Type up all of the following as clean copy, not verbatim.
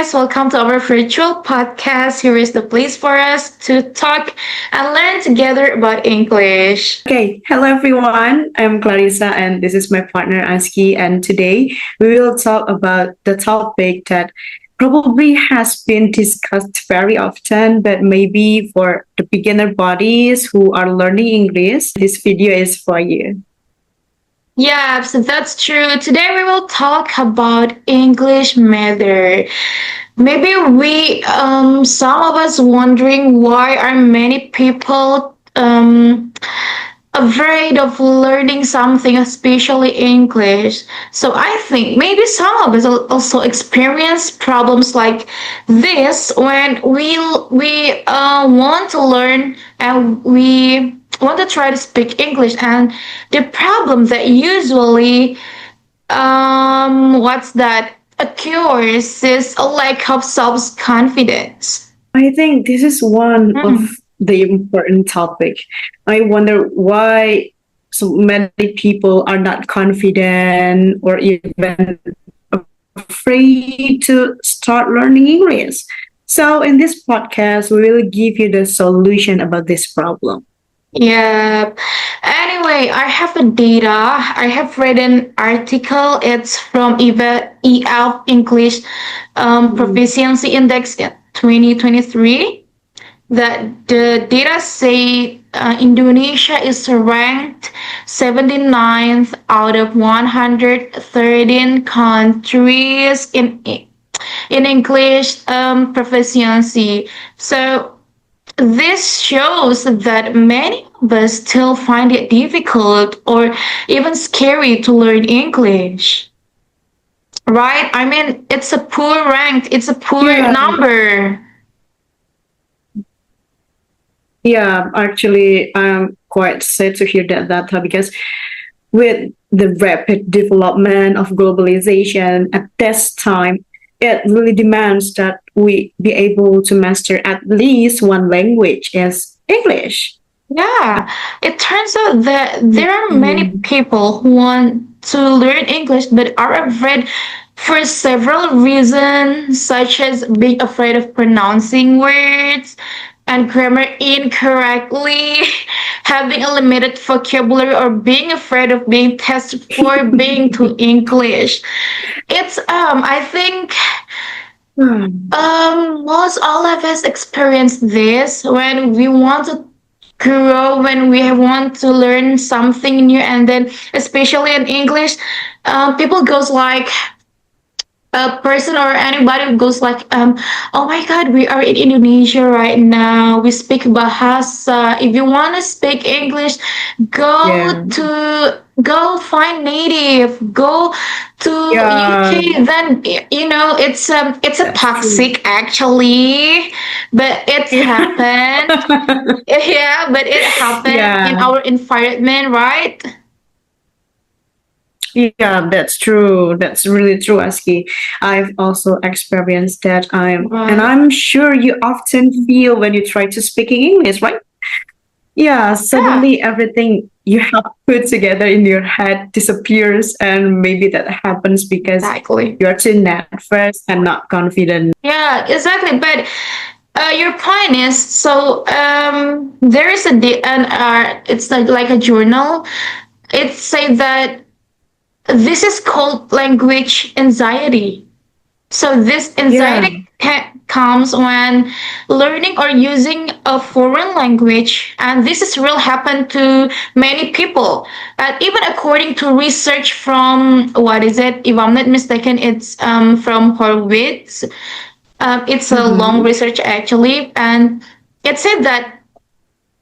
guys. Welcome to our virtual podcast. Here is the place for us to talk and learn together about English. Okay, hello everyone. I'm Clarissa and this is my partner Azkiya, and today we will talk about the topic that probably has been discussed very often, but maybe for the beginner bodies who are learning English, this video is for you. Yeah, so that's true. Today we will talk about English matter. Maybe some of us wondering why are many people afraid of learning something, especially English. So I think maybe some of us also experience problems like this when we want to learn and we want to try to speak English, and the problem that usually what's that occurs is a lack of self confidence. I think this is one of the important topic. I wonder why so many people are not confident or even afraid to start learning English. So in this podcast, we will give you the solution about this problem. Yeah. Anyway, I have a data. I have read an article. It's from EF English Proficiency Index in 2023. That the data say Indonesia is ranked 79th out of 113 countries in English proficiency. So this shows that many of us still find it difficult or even scary to learn English. Right? I mean, it's a poor rank, it's a poor Yeah, number. yeah. Actually, I'm quite sad to hear that data because with the rapid development of globalization at this time, it really demands that we be able to master at least one language as English. Yeah, it turns out that there are many Mhm. people who want to learn English but are afraid for several reasons, such as being afraid of pronouncing words and grammar incorrectly, having a limited vocabulary, or being afraid of being tested for being too English. It's I think Hmm. most all of us experience this when we want to grow, when we want to learn something new, and then especially in English, people goes like a person or anybody goes like oh my god, we are in Indonesia right now, we speak bahasa. If you want to speak English, Yeah, go find native, go to yeah, UK. Then it's a that's true. toxic actually, but it's Yeah, happened. Yeah, but it happened in yeah, our environment, right? yeah. That's true. That's really true, Aski. I've also experienced that. And Right. I'm sure you often feel when you try to speaking English, right? Yeah, Yeah, suddenly everything you have put together in your head disappears, and maybe that happens because exactly. you're too nervous and not confident. Yeah, exactly. But your point is, so there is it's like a journal. It says that this is called language anxiety. So this Yeah, anxiety comes when learning or using a foreign language, and this is real happen to many people. Even according to research from what is it? If I'm not mistaken, it's from Horowitz. It's a long mhm. research actually, and it said that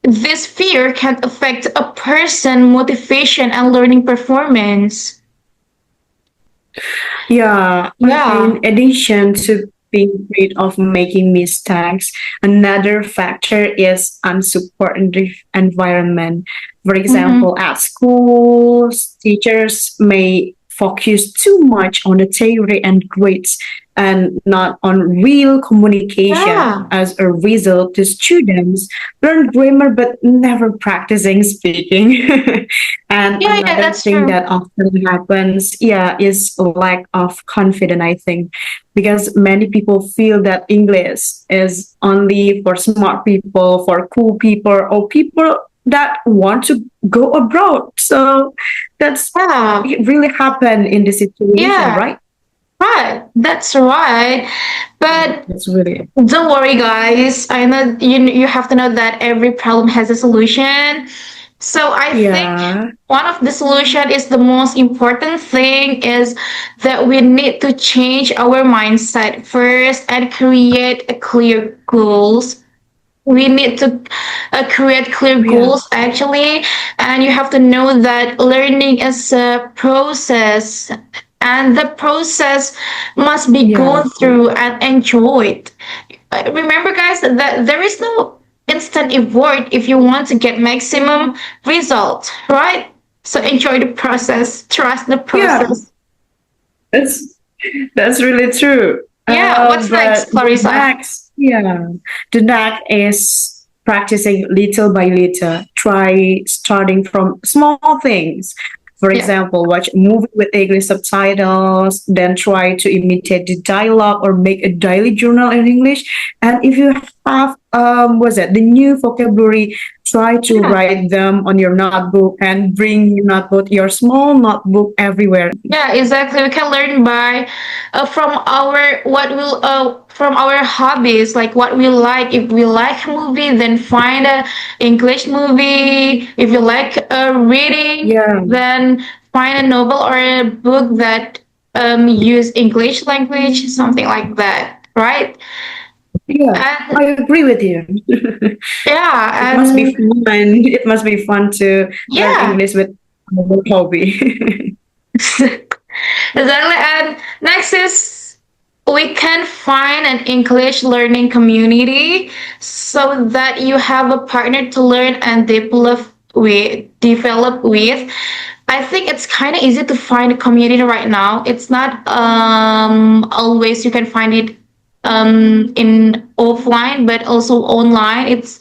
this fear can affect a person motivation and learning performance. Yeah. In Yeah. addition to being afraid of making mistakes, another factor is unsupportive environment. For Mm-hmm. example, at schools, teachers may focus too much on the theory and grades, and not on real communication. Yeah. As a result, the students learn grammar but never practicing speaking. And Yeah, yeah, another that's thing true. that often happens, yeah, is lack of confidence, I think, because many people feel that English is only for smart people, for cool people, or people that want to go abroad. So that's Yeah. it really happened in this situation, Yeah. right? Right. That's right. Yeah, But that's really don't worry, guys. I know you have to know that every problem has a solution. So I think yeah, one of the solution is the most important thing is that we need to change our mindset first and create a clear goals. We need to create clear yeah, goals actually, and you have to know that learning is a process, and the process must be yeah, gone through and enjoyed. Remember guys that there is no instant reward if you want to get maximum result, right? So enjoy the process, trust the yeah. process. That's that's really true. Yeah, what's But next, the Clarissa? next, yeah, the next is practicing little by little. Try starting from small things. For Yeah. example, watch a movie with English subtitles, then try to imitate the dialogue or make a daily journal in English. And if you have, what's that, the new vocabulary, try to Yeah. write them on your notebook and bring your notebook, your small notebook everywhere. Yeah, exactly. We can learn by from our what will from our hobbies, like what we like. If we like a movie, then find a English movie. If you like reading, Yeah, then find a novel or a book that use English language, something like that, right? yeah, I And agree with you. It yeah, must be and fun. It must be fun to learn yeah. English with our hobby. Exactly. And next is we can find an English learning community so that you have a partner to learn and develop with. I think it's kind of easy to find a community right now. It's not always you can find it in offline but also online. It's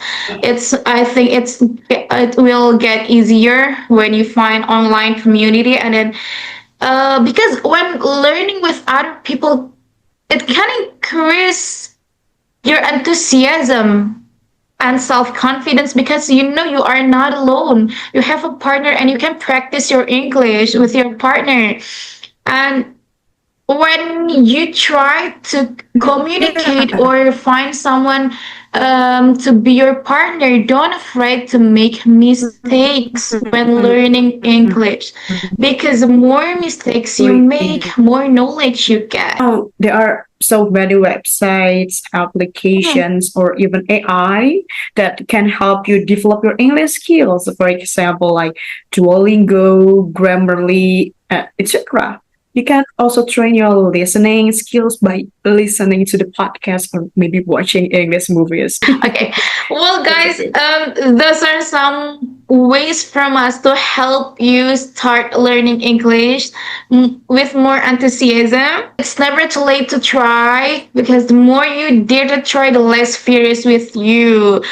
I think it will get easier when you find online community, and then because when learning with other people, it can increase your enthusiasm and self-confidence because you know you are not alone. You have a partner and you can practice your English with your partner. And when you try to communicate Yeah. or find someone to be your partner, don't afraid to make mistakes when learning English, because the more mistakes you make, more knowledge you get. Now there are so many websites, Mm. applications, or even AI that can help you develop your English skills. For example, like Duolingo, Grammarly, etc. You can also train your listening skills by listening to the podcast or maybe watching English movies. Okay. Well, That's guys, okay. those are some ways from us to help you start learning English with more enthusiasm. It's never too late to try because the more you dare to try, the less fear is with you.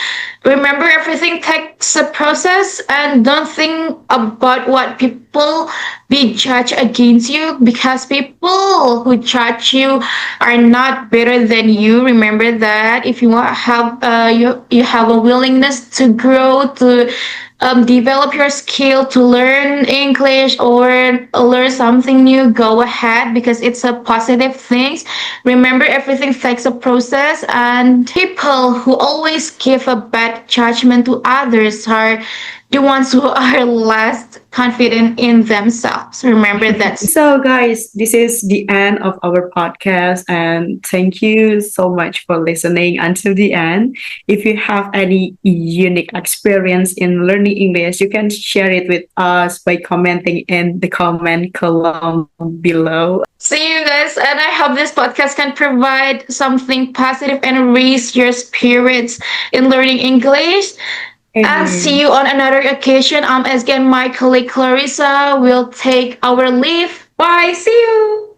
Remember, everything takes a process, and don't think about what people be judged against you, because people who judge you are not better than you. Remember that. If you want have you have a willingness to grow, to develop your skill, to learn English or learn something new, go ahead because it's a positive thing. Remember, everything takes a process, and people who always give a bad judgment to others are the ones who are less confident in themselves. Remember that. So, guys, this is the end of our podcast, and thank you so much for listening until the end. If you have any unique experience in learning English, you can share it with us by commenting in the comment column below. See you guys, and I hope this podcast can provide something positive and raise your spirits in learning English. And see And you on another occasion. As again, my colleague Clarissa will take our leave. Bye. See you.